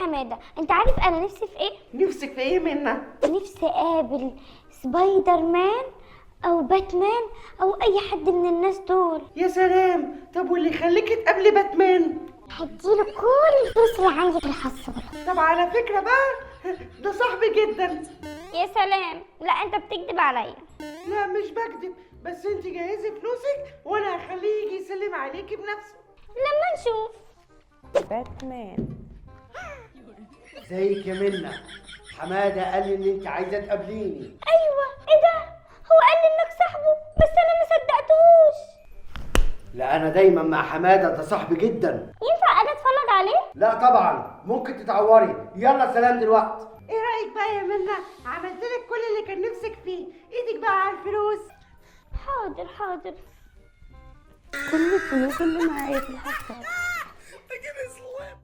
حماده، انت عارف انا نفسي في ايه؟ نفسك في ايه منا؟ نفسي اقابل سبايدر مان او باتمان او اي حد من الناس دول. يا سلام، طب واللي يخليكي تقابلي باتمان؟ هديله كل الفلوس اللي عندي في الحصاله. طب على فكرة بقى، ده صاحبي جدا. يا سلام، لا انت بتكذب عليا. لا مش بكذب، بس انت جهزي فلوسك وانا هخليه يجي يسلم عليكي بنفسه لما نشوف. باتمان. ازيك يا منى؟ حماده قال لي ان انت عايزه تقابليني. ايوه، ايه ده؟ هو قال لي انك صاحبه بس انا ما صدقتهوش. لا انا دايما مع حماده، ده صاحبي جدا. ينفع اجي اتفرج عليه؟ لا طبعا، ممكن تتعوري. يلا سلام دلوقتي. ايه رايك بقى يا منى؟ عملت لك كل اللي كان نفسك فيه، ايدك بقى على الفلوس. حاضر حاضر. كل الفلوس اللي معايا في الحصاله.